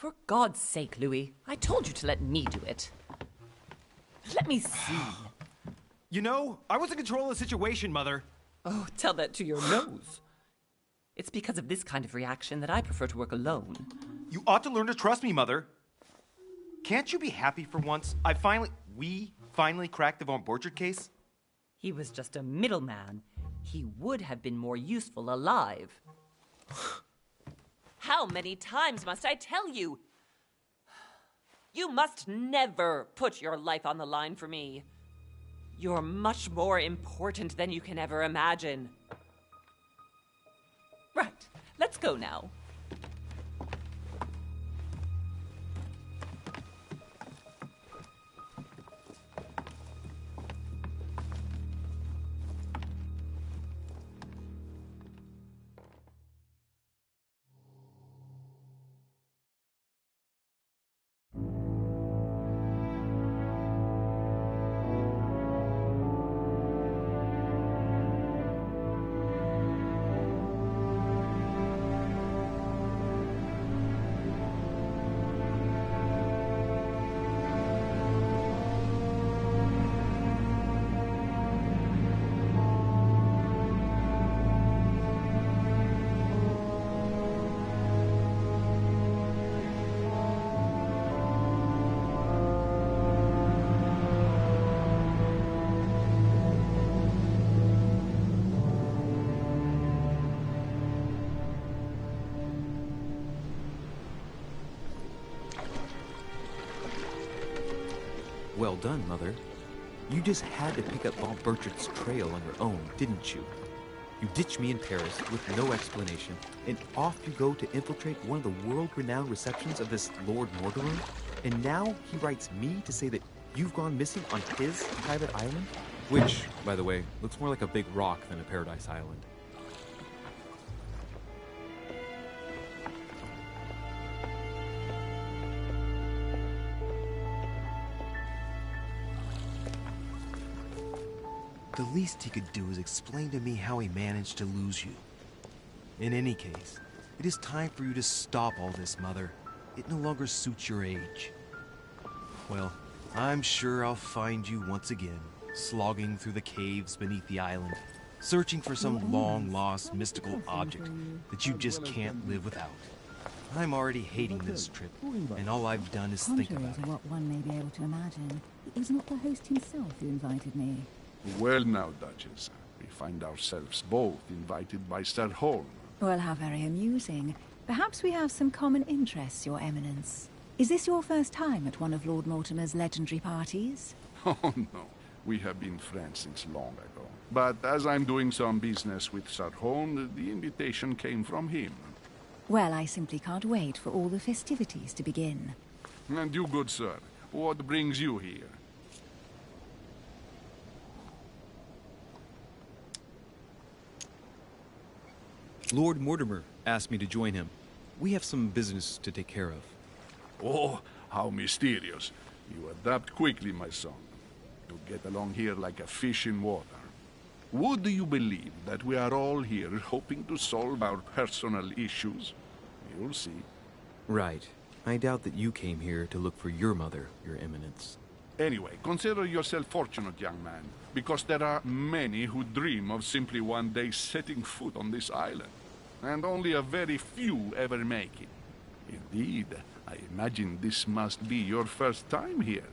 For God's sake, Louis, I told you to let me do it. Let me see. You know, I was in control of the situation, Mother. Oh, tell that to your nose. It's because of this kind of reaction that I prefer to work alone. You ought to learn to trust me, Mother. Can't you be happy for once? We finally cracked the Von Borchert case? He was just a middleman. He would have been more useful alive. How many times must I tell you? You must never put your life on the line for me. You're much more important than you can ever imagine. Right, let's go now. Well done, Mother. You just had to pick up Von Borchert's trail on your own, didn't you? You ditched me in Paris with no explanation, and off you go to infiltrate one of the world-renowned receptions of this Lord Mortimer? And now he writes me to say that you've gone missing on his private island? Which, by the way, looks more like a big rock than a paradise island. The least he could do is explain to me how he managed to lose you. In any case, it is time for you to stop all this, Mother. It no longer suits your age. Well, I'm sure I'll find you once again, slogging through the caves beneath the island, searching for some long-lost mystical object that you just can't live without. I'm already hating this trip, and all I've done is think Contrary about to it. what one may be able to imagine, it was not the host himself who invited me. Well now, Duchess, we find ourselves both invited by Sir Holm. Well, how very amusing. Perhaps we have some common interests, Your Eminence. Is this your first time at one of Lord Mortimer's legendary parties? Oh no, we have been friends since long ago. But as I'm doing some business with Sir Holm, the invitation came from him. Well, I simply can't wait for all the festivities to begin. And you, good sir, what brings you here? Lord Mortimer asked me to join him. We have some business to take care of. Oh, how mysterious. You adapt quickly, my son. You get along here like a fish in water. Would you believe that we are all here hoping to solve our personal issues? You'll see. Right. I doubt that you came here to look for your mother, Your Eminence. Anyway, consider yourself fortunate, young man, because there are many who dream of simply one day setting foot on this island, and only a very few ever make it. Indeed, I imagine this must be your first time here.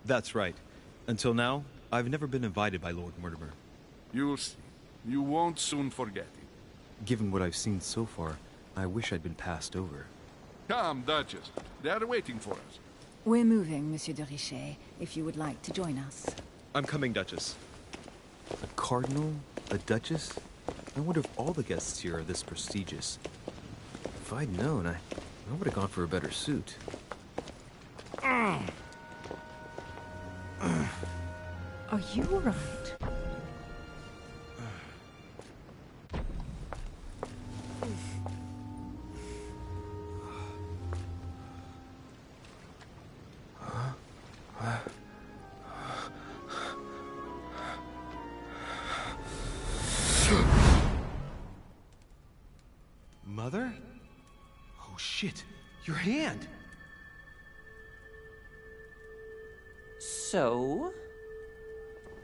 That's right. Until now, I've never been invited by Lord Mortimer. You'll see. You won't soon forget it. Given what I've seen so far, I wish I'd been passed over. Come, Duchess. They are waiting for us. We're moving, Monsieur de Richet, if you would like to join us. I'm coming, Duchess. A cardinal? A duchess? I wonder if all the guests here are this prestigious. If I'd known, I would have gone for a better suit. Are you all right? Mother? Oh shit, your hand! So,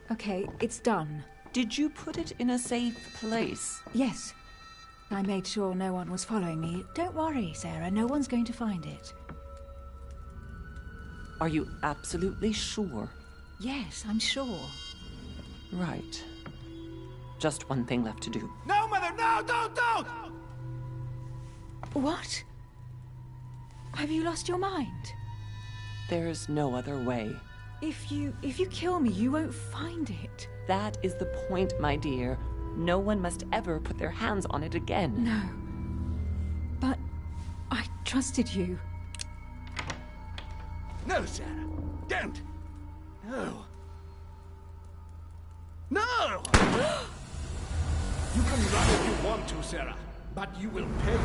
Okay, it's done. did you put it in a safe place? Yes. I made sure no one was following me. Don't worry, Sarah, no one's going to find it. Are you absolutely sure? Yes, I'm sure. Right. Just one thing left to do. No, Mother, no, don't! What? Have you lost your mind? There's no other way. If you kill me, you won't find it. That is the point, my dear. No one must ever put their hands on it again. No. But I trusted you. No, Sarah. Don't. No. No! You can run if you want to, Sarah, but you will pay.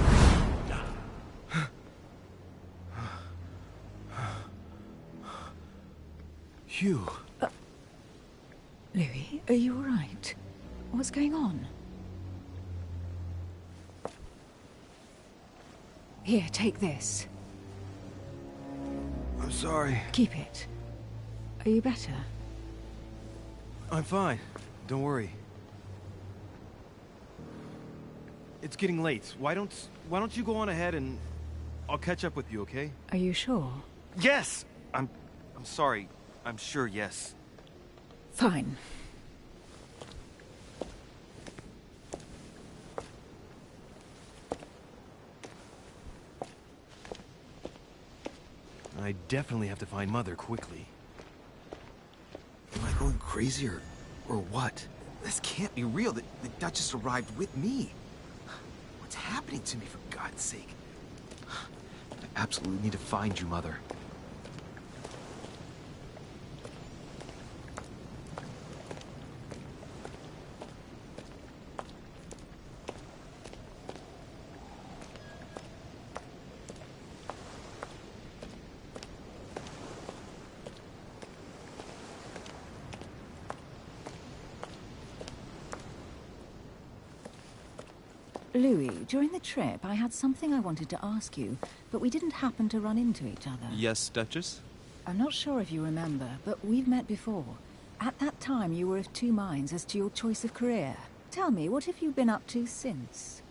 Hugh. Louis, are you all right? What's going on? Here, take this. I'm sorry. Keep it. Are you better? I'm fine. Don't worry. It's getting late. Why don't you go on ahead and I'll catch up with you, okay? Are you sure? Yes! I'm sorry. I'm sure, yes. Fine. I definitely have to find Mother quickly. Am I going crazy or what? This can't be real. The Duchess arrived with me. What's happening to me, for God's sake? I absolutely need to find you, Mother. Louis, during the trip, I had something I wanted to ask you, but we didn't happen to run into each other. Yes, Duchess? I'm not sure if you remember, but we've met before. At that time, you were of two minds as to your choice of career. Tell me, what have you been up to since?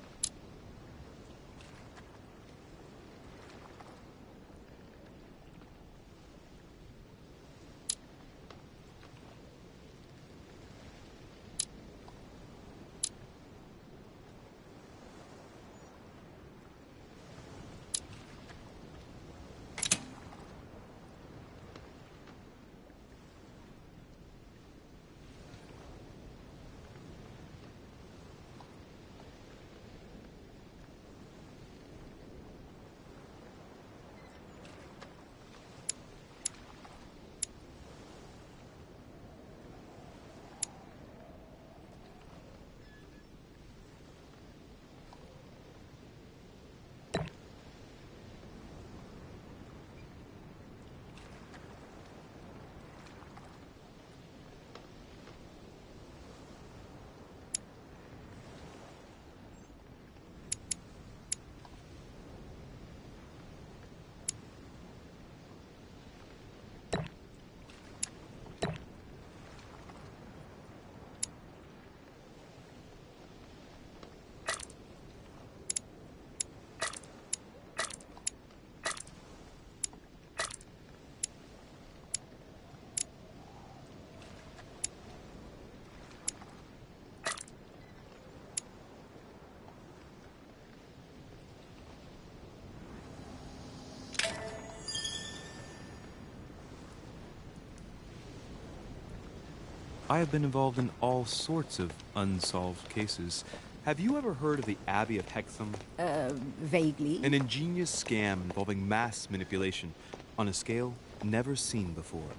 I have been involved in all sorts of unsolved cases. Have you ever heard of the Abbey of Hexham? Vaguely. An ingenious scam involving mass manipulation on a scale never seen before.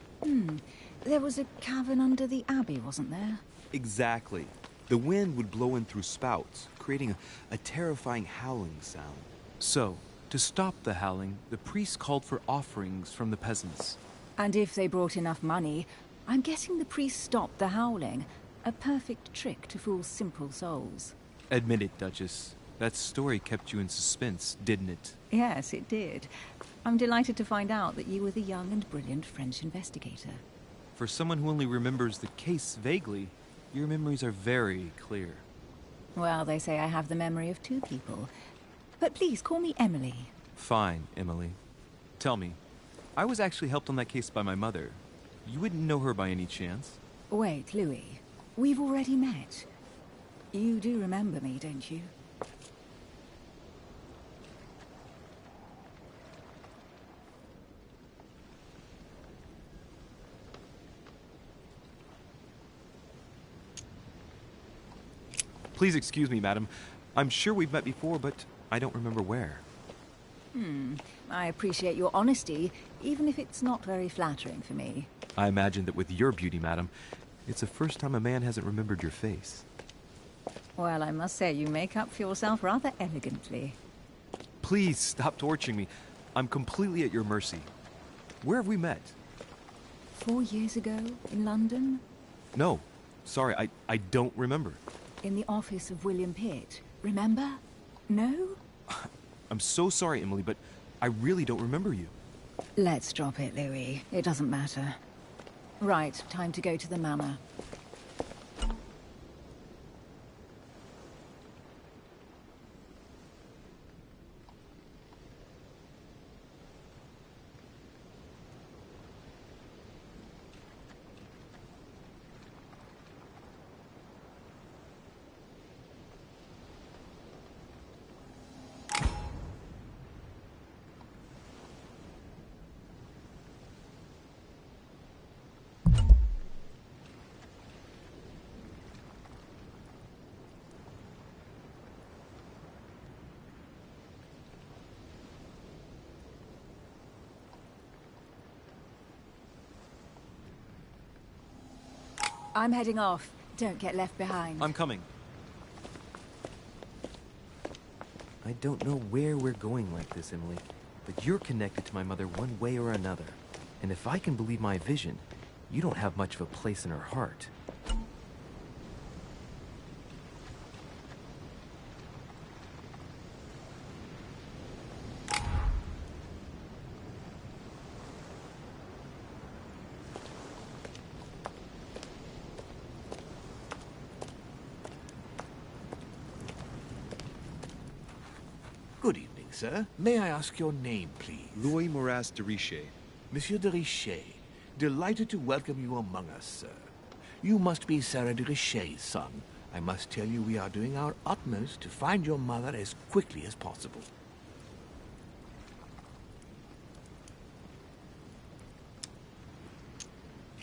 There was a cavern under the abbey, wasn't there? Exactly. The wind would blow in through spouts, creating a terrifying howling sound. So, to stop the howling, the priests called for offerings from the peasants. And if they brought enough money, I'm guessing the priest stopped the howling. A perfect trick to fool simple souls. Admit it, Duchess. That story kept you in suspense, didn't it? Yes, it did. I'm delighted to find out that you were the young and brilliant French investigator. For someone who only remembers the case vaguely, your memories are very clear. Well, they say I have the memory of two people. But please, call me Emily. Fine, Emily. Tell me, I was actually helped on that case by my mother. You wouldn't know her by any chance? Wait, Louis. We've already met. You do remember me, don't you? Please excuse me, madam. I'm sure we've met before, but I don't remember where. I appreciate your honesty, even if it's not very flattering for me. I imagine that with your beauty, madam, it's the first time a man hasn't remembered your face. Well, I must say you make up for yourself rather elegantly. Please stop torturing me. I'm completely at your mercy. Where have we met? 4 years ago, in London? No. Sorry, I don't remember. In the office of William Pitt. Remember? No? I'm so sorry, Emily, but I really don't remember you. Let's drop it, Louis. It doesn't matter. Right, time to go to the manor. I'm heading off. Don't get left behind. I'm coming. I don't know where we're going like this, Emily, but you're connected to my mother one way or another. And if I can believe my vision, you don't have much of a place in her heart. Good evening, sir. May I ask your name, please? Louis Moras de Richet. Monsieur de Richet. Delighted to welcome you among us, sir. You must be Sarah de Richet's son. I must tell you we are doing our utmost to find your mother as quickly as possible.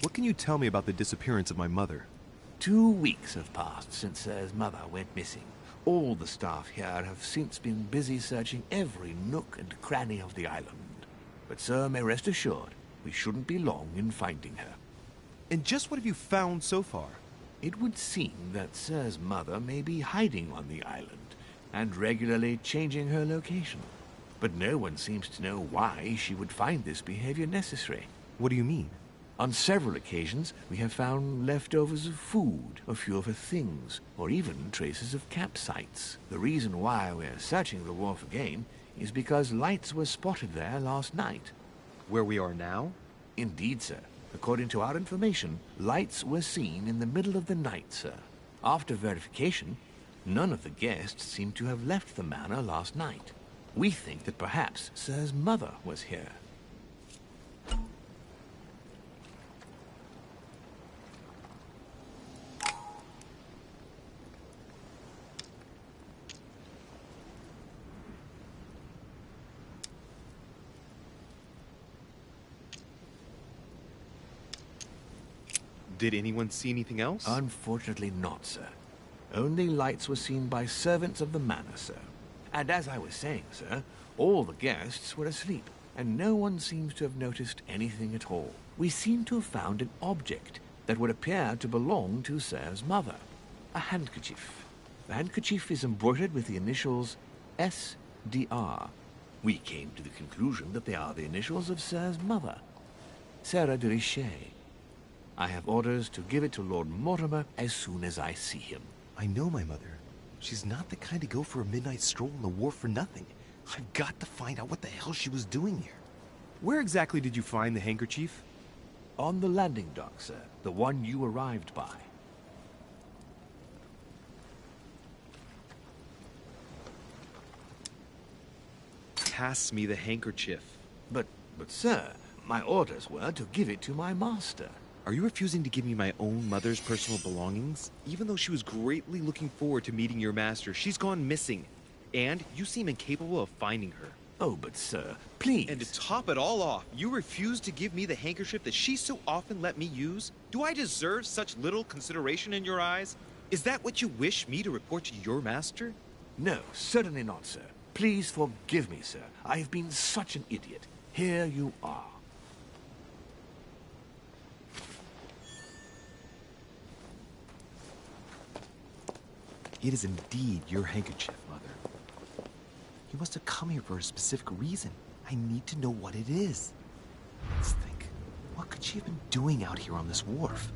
What can you tell me about the disappearance of my mother? 2 weeks have passed since Sir's mother went missing. All the staff here have since been busy searching every nook and cranny of the island. But Sir may rest assured, we shouldn't be long in finding her. And just what have you found so far? It would seem that Sir's mother may be hiding on the island, and regularly changing her location. But no one seems to know why she would find this behavior necessary. What do you mean? On several occasions, we have found leftovers of food, a few of her things, or even traces of campsites. The reason why we're searching the wharf again is because lights were spotted there last night. Where we are now? Indeed, sir. According to our information, lights were seen in the middle of the night, sir. After verification, none of the guests seem to have left the manor last night. We think that perhaps Sir's mother was here. Did anyone see anything else? Unfortunately not, sir. Only lights were seen by servants of the manor, sir. And as I was saying, sir, all the guests were asleep, and no one seems to have noticed anything at all. We seem to have found an object that would appear to belong to Sir's mother. A handkerchief. The handkerchief is embroidered with the initials S.D.R. We came to the conclusion that they are the initials of Sir's mother, Sarah de Richet. I have orders to give it to Lord Mortimer as soon as I see him. I know my mother. She's not the kind to go for a midnight stroll on the wharf for nothing. I've got to find out what the hell she was doing here. Where exactly did you find the handkerchief? On the landing dock, sir. The one you arrived by. Pass me the handkerchief. But sir, my orders were to give it to my master. Are you refusing to give me my own mother's personal belongings? Even though she was greatly looking forward to meeting your master, she's gone missing. And you seem incapable of finding her. Oh, but sir, please. And to top it all off, you refuse to give me the handkerchief that she so often let me use? Do I deserve such little consideration in your eyes? Is that what you wish me to report to your master? No, certainly not, sir. Please forgive me, sir. I have been such an idiot. Here you are. It is indeed your handkerchief, Mother. You must have come here for a specific reason. I need to know what it is. Let's think. What could she have been doing out here on this wharf?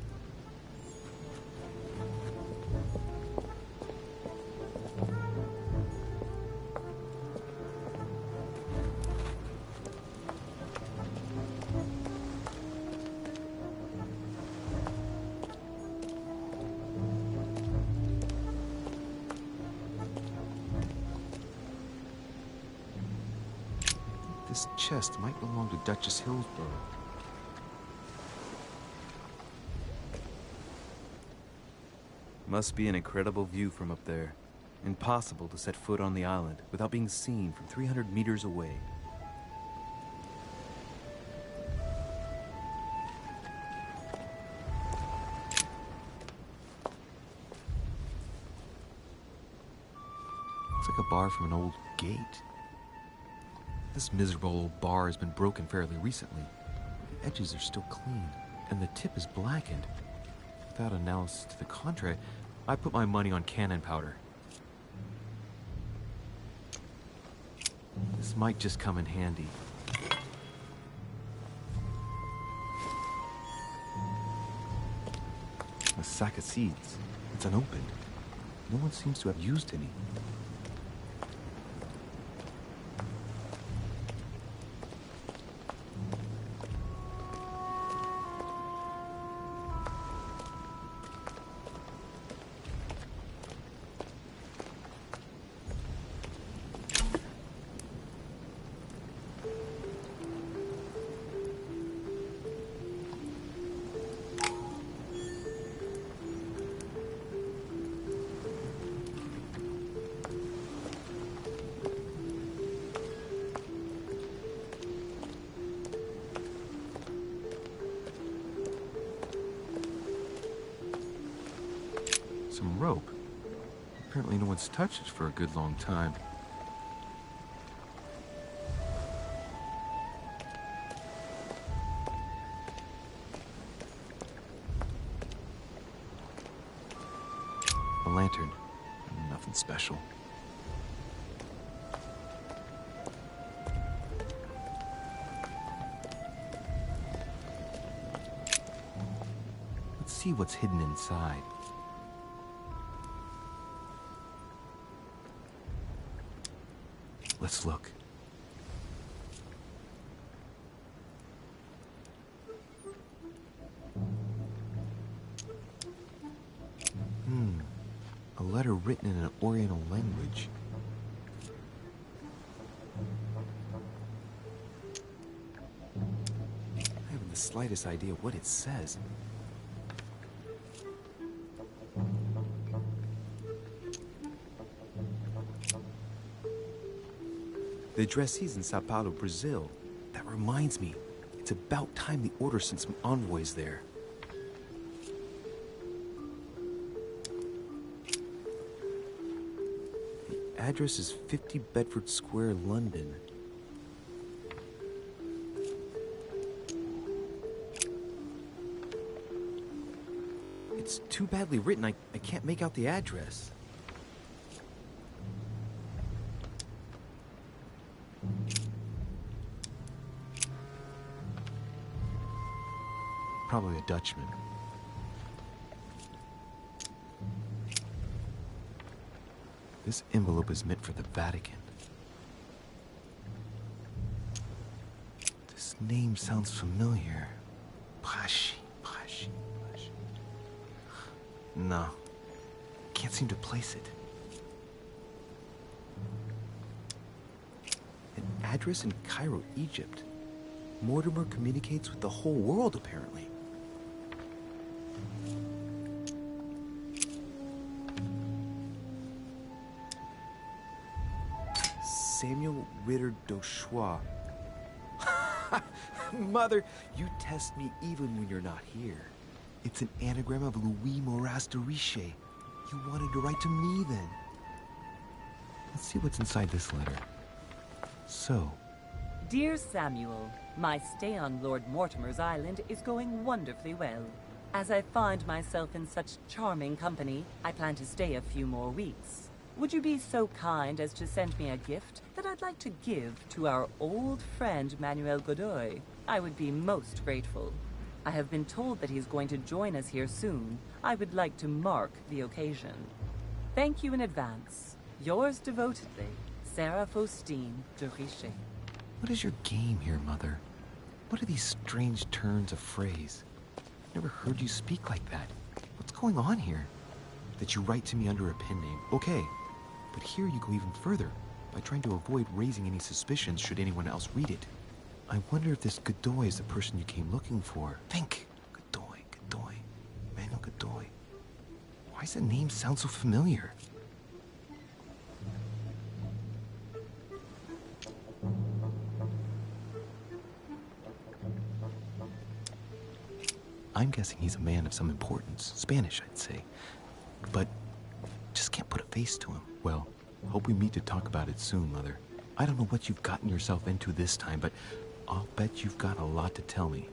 This chest might belong to Duchess Hillsborough. Must be an incredible view from up there. Impossible to set foot on the island without being seen from 300 meters away. Looks like a bar from an old gate. This miserable old bar has been broken fairly recently. The edges are still clean, and the tip is blackened. Without analysis to the contrary, I put my money on cannon powder. This might just come in handy. A sack of seeds. It's unopened. No one seems to have used any. Some rope. Apparently no one's touched it for a good long time. A lantern. Nothing special. Let's see what's hidden inside. Let's look. A letter written in an Oriental language. I haven't the slightest idea what it says. The addressee's in Sao Paulo, Brazil. That reminds me, it's about time the Order sent some envoys there. The address is 50 Bedford Square, London. It's too badly written, I can't make out the address. Probably a Dutchman. This envelope is meant for the Vatican. This name sounds familiar. Pashi. No. Can't seem to place it. An address in Cairo, Egypt. Mortimer communicates with the whole world, apparently. Samuel Ritter d'Auchois. Mother, you test me even when you're not here. It's an anagram of Louis Moras de Riche. You wanted to write to me then. Let's see what's inside this letter. So, Dear Samuel, my stay on Lord Mortimer's island is going wonderfully well. As I find myself in such charming company, I plan to stay a few more weeks. Would you be so kind as to send me a gift that I'd like to give to our old friend Manuel Godoy? I would be most grateful. I have been told that he's going to join us here soon. I would like to mark the occasion. Thank you in advance. Yours devotedly, Sarah Faustine de Riche. what is your game here, Mother? What are these strange turns of phrase? I've never heard you speak like that. What's going on here? That you write to me under a pen name, okay. But here you go even further, by trying to avoid raising any suspicions should anyone else read it. I wonder if this Godoy is the person you came looking for. Think! Godoy. Manuel Godoy. Why does the name sound so familiar? I'm guessing he's a man of some importance. Spanish, I'd say. But just can't put a face to him. Well, hope we meet to talk about it soon, Mother. I don't know what you've gotten yourself into this time, but I'll bet you've got a lot to tell me.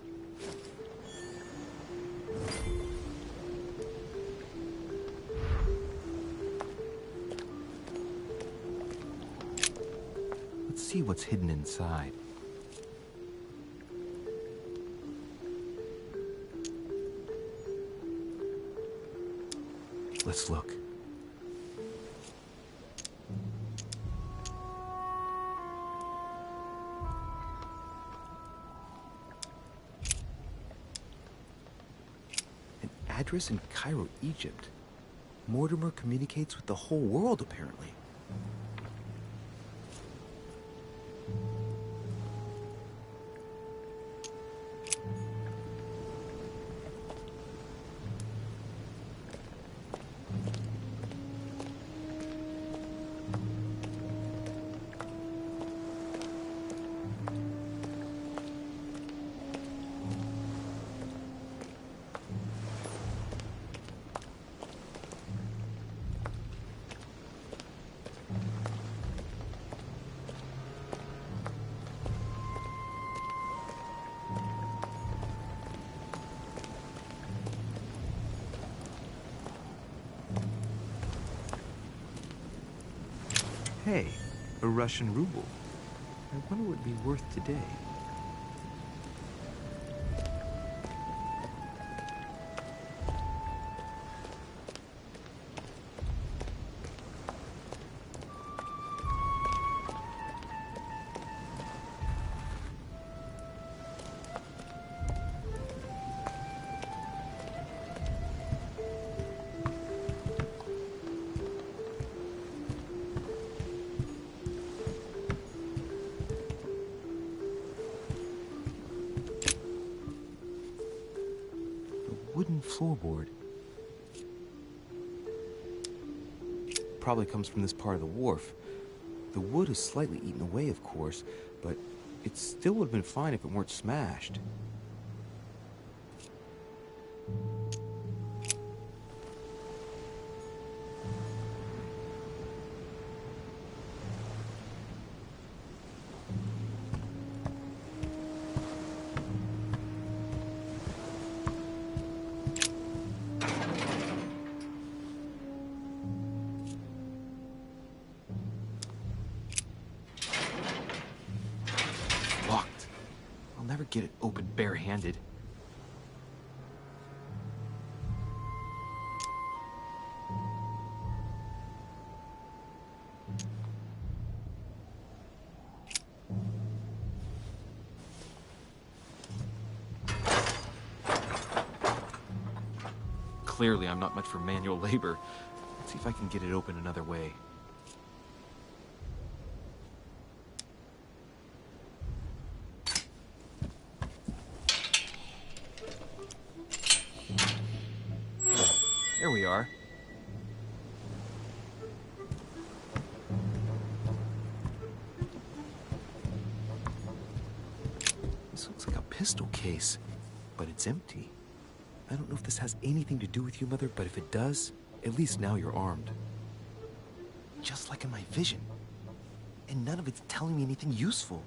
Let's see what's hidden inside. Let's look. An address in Cairo, Egypt. Mortimer communicates with the whole world, apparently. Hey, a Russian ruble. I wonder what it'd be worth today. Wooden floorboard. Probably comes from this part of the wharf. The wood is slightly eaten away, of course, but it still would have been fine if it weren't smashed. Locked. I'll never get it open barehanded. Clearly, I'm not much for manual labor. Let's see if I can get it open another way. There we are. This looks like a pistol case, but it's empty. I don't know if this has anything to do with you, Mother, but if it does, at least now you're armed. Just like in my vision. And none of it's telling me anything useful.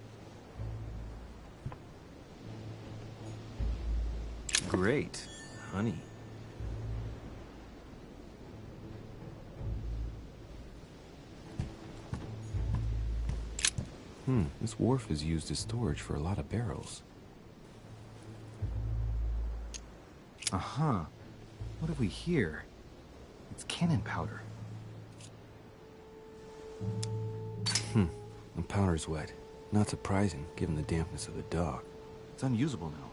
Great. Honey. This wharf is used as storage for a lot of barrels. Uh-huh. What have we here? It's cannon powder. The powder's wet. Not surprising, given the dampness of the dock. It's unusable now.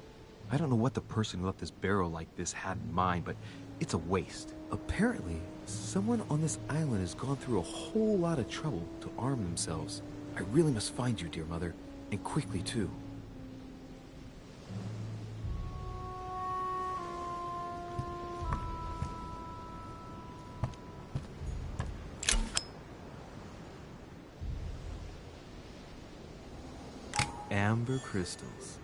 I don't know what the person who left this barrel like this had in mind, but it's a waste. Apparently, someone on this island has gone through a whole lot of trouble to arm themselves. I really must find you, dear Mother, and quickly, too. Amber crystals.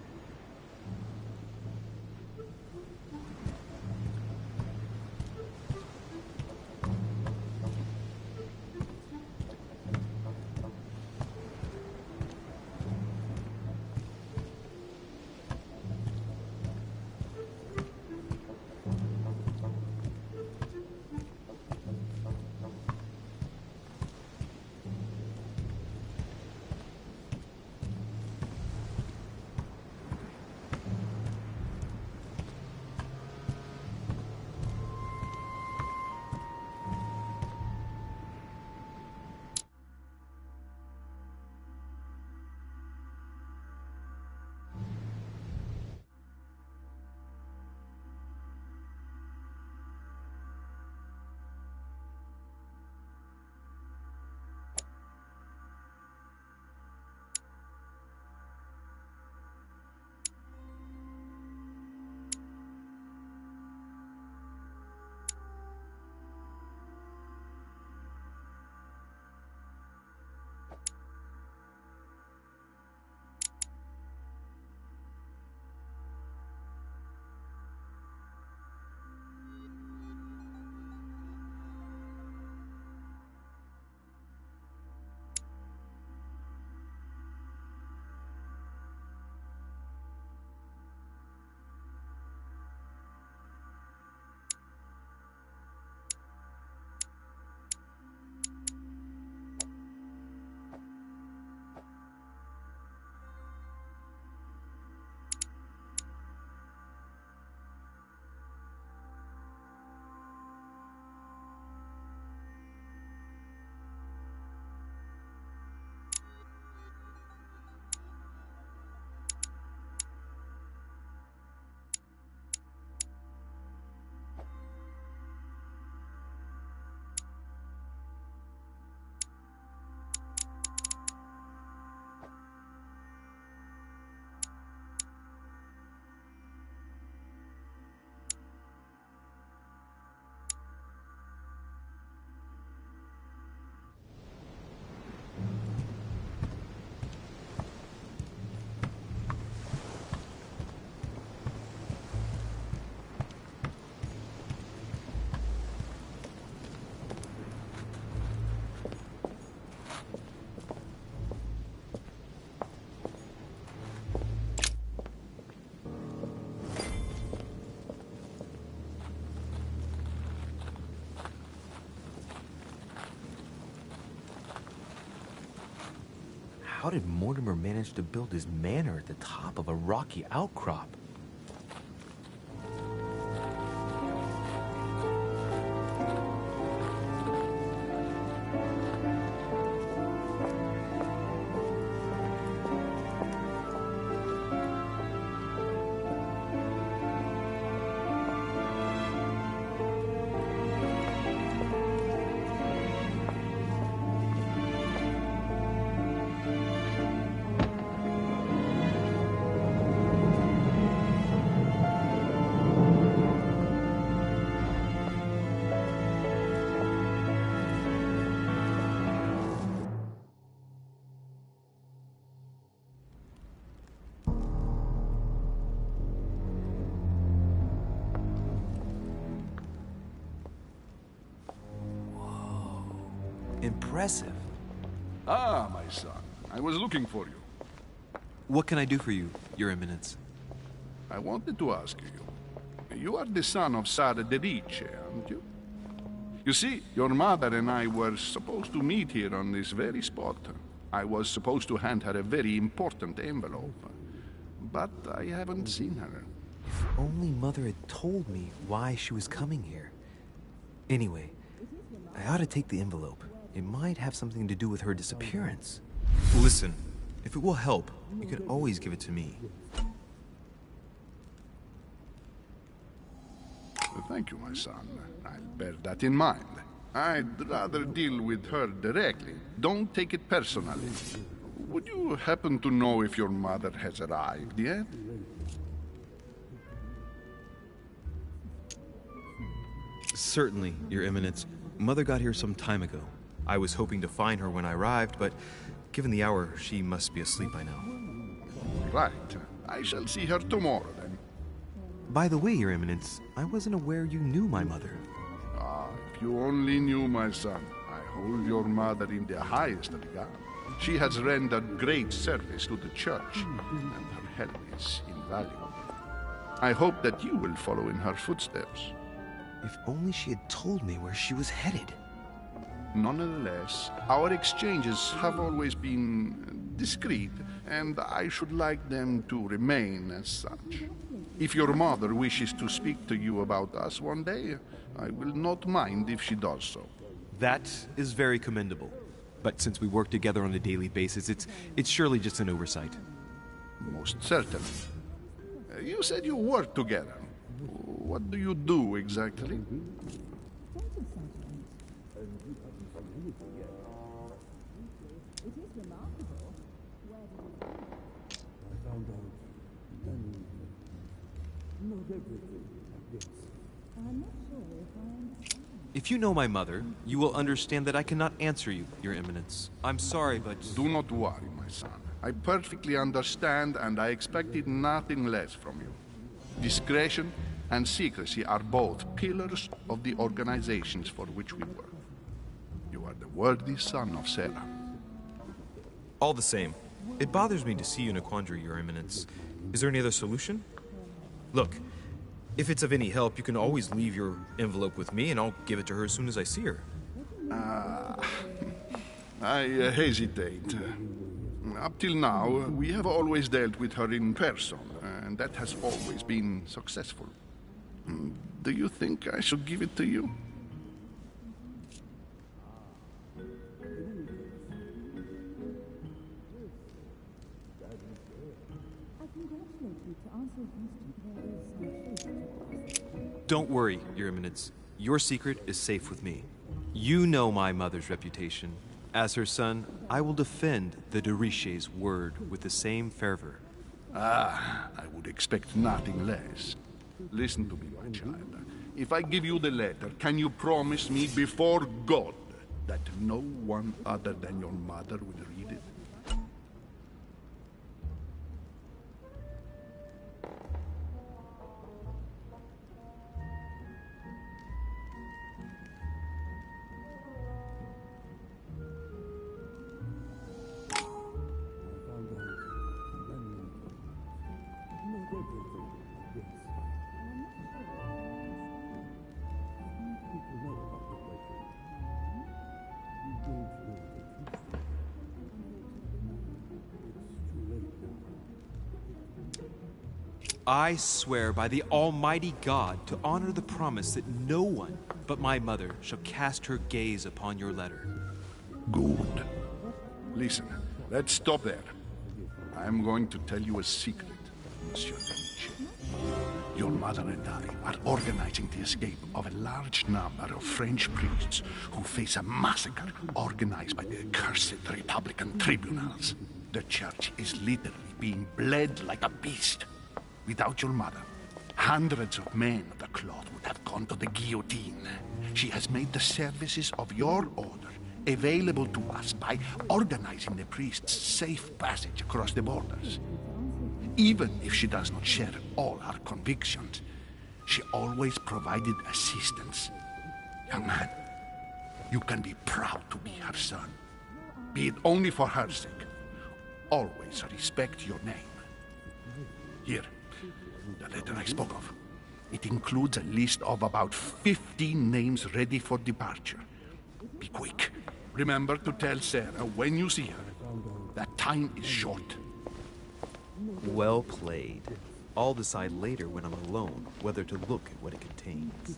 How did Mortimer manage to build his manor at the top of a rocky outcrop? Impressive. Ah, my son. I was looking for you. What can I do for you, Your Eminence? I wanted to ask you. You are the son of Sara de Riche, aren't you? You see, your mother and I were supposed to meet here on this very spot. I was supposed to hand her a very important envelope. But I haven't seen her. If only Mother had told me why she was coming here. Anyway, I ought to take the envelope. It might have something to do with her disappearance. Listen, if it will help, you can always give it to me. Thank you, my son. I'll bear that in mind. I'd rather deal with her directly. Don't take it personally. Would you happen to know if your mother has arrived yet? Certainly, Your Eminence. Mother got here some time ago. I was hoping to find her when I arrived, but given the hour, she must be asleep by now. Right. I shall see her tomorrow, then. By the way, Your Eminence, I wasn't aware you knew my mother. Ah, if you only knew, my son. I hold your mother in the highest regard. She has rendered great service to the church, and her help is invaluable. I hope that you will follow in her footsteps. If only she had told me where she was headed. Nonetheless, our exchanges have always been discreet, and I should like them to remain as such. If your mother wishes to speak to you about us one day, I will not mind if she does so. That is very commendable. But since we work together on a daily basis, it's surely just an oversight. Most certainly. You said you work together. What do you do exactly? If you know my mother, you will understand that I cannot answer you, Your Eminence. I'm sorry, but... Do not worry, my son. I perfectly understand, and I expected nothing less from you. Discretion and secrecy are both pillars of the organizations for which we work. You are the worthy son of Sarah. All the same, it bothers me to see you in a quandary, Your Eminence. Is there any other solution? Look, if it's of any help, you can always leave your envelope with me, and I'll give it to her as soon as I see her. I hesitate. Up till now, we have always dealt with her in person, and that has always been successful. Do you think I should give it to you? Don't worry, Your Eminence. Your secret is safe with me. You know my mother's reputation. As her son, I will defend the de Riche's word with the same fervor. Ah, I would expect nothing less. Listen to me, my child. If I give you the letter, can you promise me before God that no one other than your mother will read it? I swear by the Almighty God to honor the promise that no one but my mother shall cast her gaze upon your letter. Good. Listen, let's stop there. I'm going to tell you a secret, Monsieur Lynch. Your mother and I are organizing the escape of a large number of French priests who face a massacre organized by the accursed Republican tribunals. The church is literally being bled like a beast. Without your mother, hundreds of men of the cloth would have gone to the guillotine. She has made the services of your order available to us by organizing the priests' safe passage across the borders. Even if she does not share all our convictions, she always provided assistance. Young man, You can be proud to be her son. Be it only for her sake. Always respect your name. Here, the letter I spoke of. It includes a list of about 15 names ready for departure. Be quick. Remember to tell Sarah when you see her that time is short. Well played. I'll decide later when I'm alone whether to look at what it contains.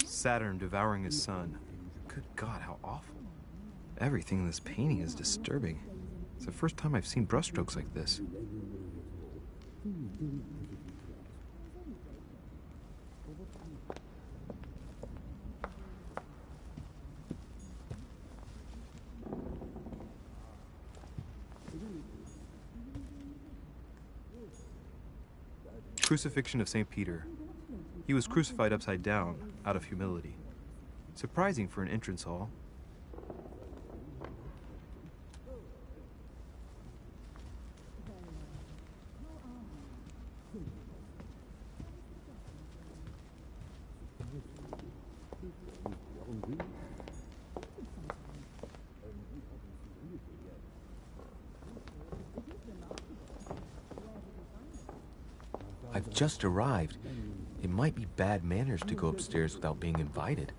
Saturn devouring his son. Good God, how awful. Everything in this painting is disturbing. It's the first time I've seen brushstrokes like this. Crucifixion of St. Peter. He was crucified upside down, out of humility. Surprising for an entrance hall. I've just arrived. It might be bad manners to go upstairs without being invited.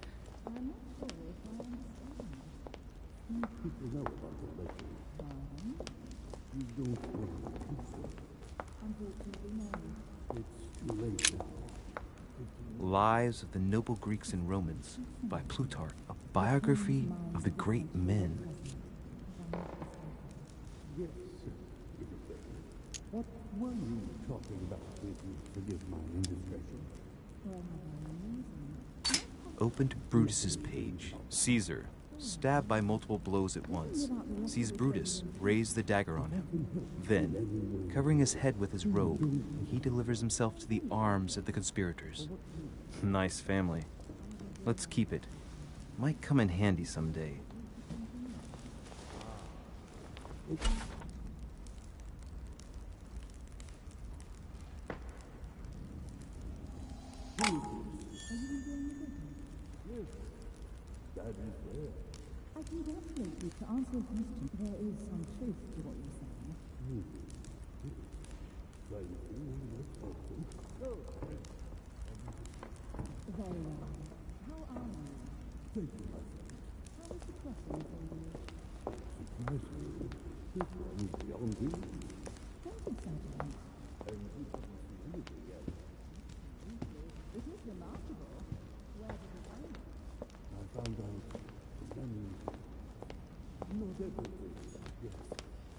Lives of the Noble Greeks and Romans by Plutarch, a biography of the great men. What were you talking about with you? Forgive my indiscretion. Open to Brutus's page. Caesar, stabbed by multiple blows at once, sees Brutus raise the dagger on him. Then, covering his head with his robe, he delivers himself to the arms of the conspirators. Nice family. Let's keep it. Might come in handy someday. I congratulate you to answer your question. There is some truth to what you're saying. Very well. How are you? How is the crossing for you? Thank you, Sergeant. It is remarkable. Where did you find it? I found out not everything, yes.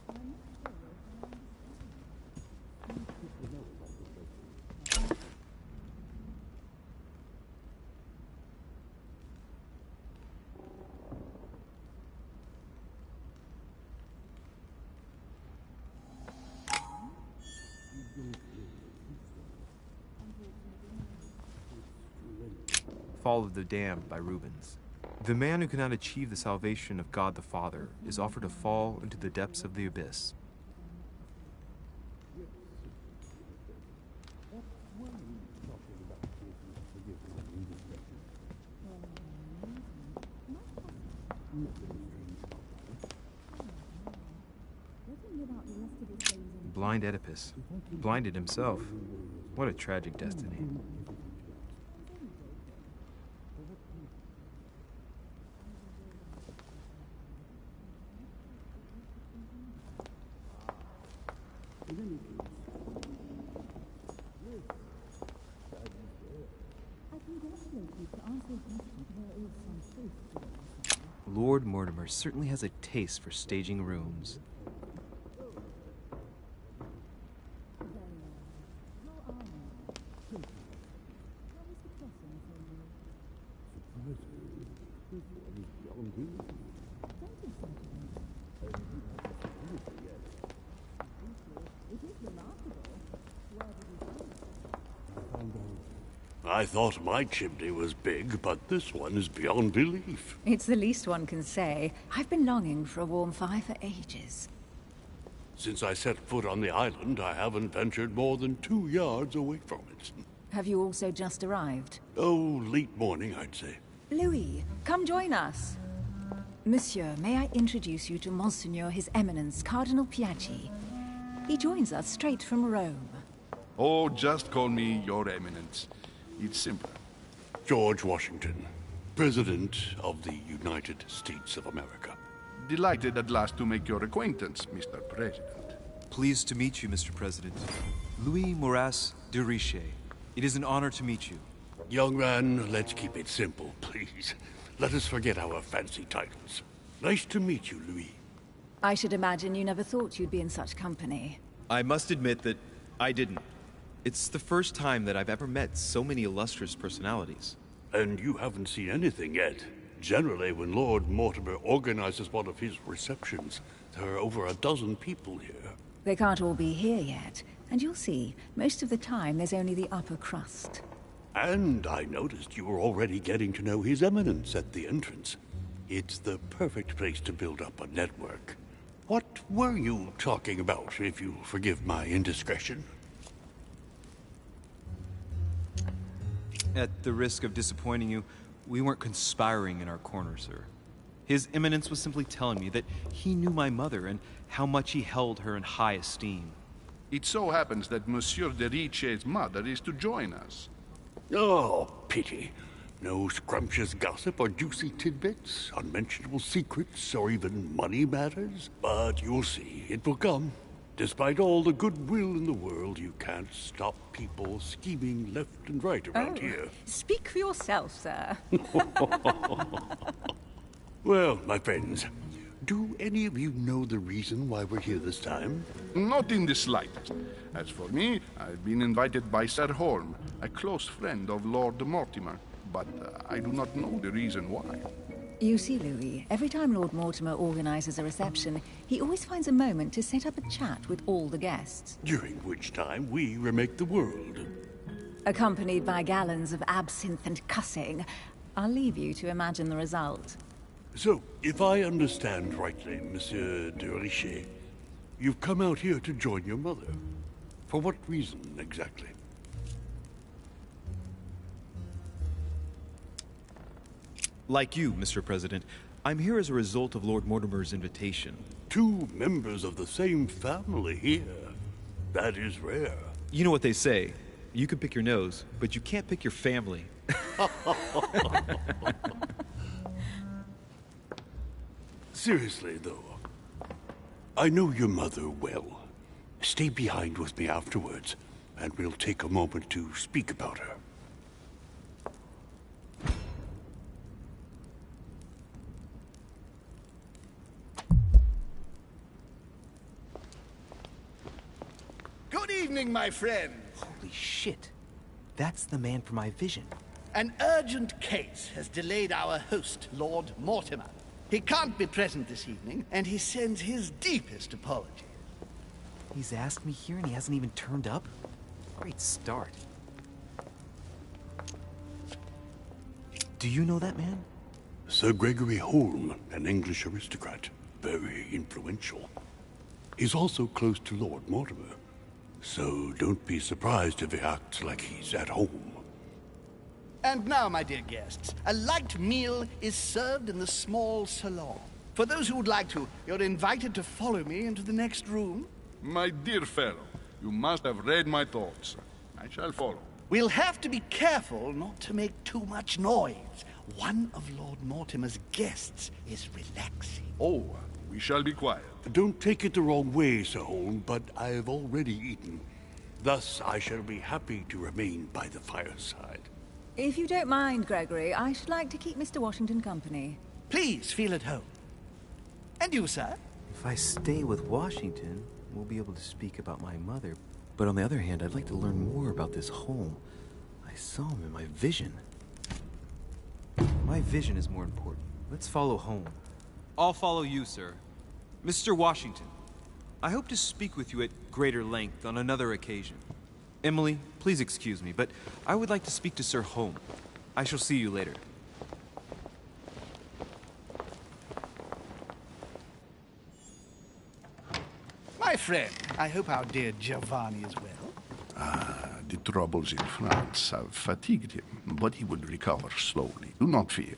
I'm not sure if I understand. People know about the place. Fall of the Damned by Rubens. The man who cannot achieve the salvation of God the Father is offered to fall into the depths of the abyss. Blind Oedipus, blinded himself. What a tragic destiny. Lord Mortimer certainly has a taste for staging rooms. This one is beyond belief. I thought my chimney was big, but this one is beyond belief. It's the least one can say. I've been longing for a warm fire for ages. Since I set foot on the island, I haven't ventured more than 2 yards away from it. Have you also just arrived? Oh, late morning, I'd say. Louis, come join us. Monsieur, may I introduce you to Monseigneur His Eminence, Cardinal Piaggi. He joins us straight from Rome. Oh, just call me Your Eminence. It's simpler. George Washington, President of the United States of America. Delighted at last to make your acquaintance, Mr. President. Pleased to meet you, Mr. President. Louis Moras de Richet. It is an honor to meet you. Young man, let's keep it simple, please. Let us forget our fancy titles. Nice to meet you, Louis. I should imagine you never thought you'd be in such company. I must admit that I didn't. It's the first time that I've ever met so many illustrious personalities. And you haven't seen anything yet. Generally, when Lord Mortimer organizes one of his receptions, there are over a dozen people here. They can't all be here yet, and you'll see, most of the time there's only the upper crust. And I noticed you were already getting to know His Eminence at the entrance. It's the perfect place to build up a network. What were you talking about, if you forgive my indiscretion? At the risk of disappointing you, we weren't conspiring in our corner, sir. His Eminence was simply telling me that he knew my mother and how much he held her in high esteem. It so happens that Monsieur de Richet's mother is to join us. Oh, pity. No scrumptious gossip or juicy tidbits, unmentionable secrets, or even money matters. But you'll see, it will come. Despite all the goodwill in the world, you can't stop people scheming left and right around here. Speak for yourself, sir. Well, my friends, do any of you know the reason why we're here this time? Not in the slightest. As for me, I've been invited by Sir Holm, a close friend of Lord Mortimer, but I do not know the reason why. You see, Louis, every time Lord Mortimer organizes a reception, he always finds a moment to set up a chat with all the guests. During which time we remake the world. Accompanied by gallons of absinthe and cussing. I'll leave you to imagine the result. So, if I understand rightly, Monsieur de Richet, you've come out here to join your mother. For what reason, exactly? Like you, Mr. President, I'm here as a result of Lord Mortimer's invitation. 2 members of the same family here. That is rare. You know what they say. You can pick your nose, but you can't pick your family. Seriously, though, I know your mother well. Stay behind with me afterwards, and we'll take a moment to speak about her. Good evening, my friend. Holy shit. That's the man for my vision. An urgent case has delayed our host, Lord Mortimer. He can't be present this evening, and he sends his deepest apologies. He's asked me here and he hasn't even turned up? Great start. Do you know that man? Sir Gregory Holm, an English aristocrat. Very influential. He's also close to Lord Mortimer. So don't be surprised if he acts like he's at home. And now, my dear guests, a light meal is served in the small salon. For those who would like to, you're invited to follow me into the next room. My dear fellow, you must have read my thoughts. I shall follow. We'll have to be careful not to make too much noise. One of Lord Mortimer's guests is relaxing. Oh, we shall be quiet. Don't take it the wrong way, Sir Holm, but I've already eaten. Thus, I shall be happy to remain by the fireside. If you don't mind, Gregory, I should like to keep Mr. Washington company. Please feel at home. And you, sir? If I stay with Washington, we'll be able to speak about my mother. But on the other hand, I'd like to learn more about this home. I saw him in my vision. My vision is more important. Let's follow home. I'll follow you, sir. Mr. Washington, I hope to speak with you at greater length on another occasion. Emily, please excuse me, but I would like to speak to Sir Home. I shall see you later. My friend, I hope our dear Giovanni is well. The troubles in France have fatigued him, but he will recover slowly. Do not fear.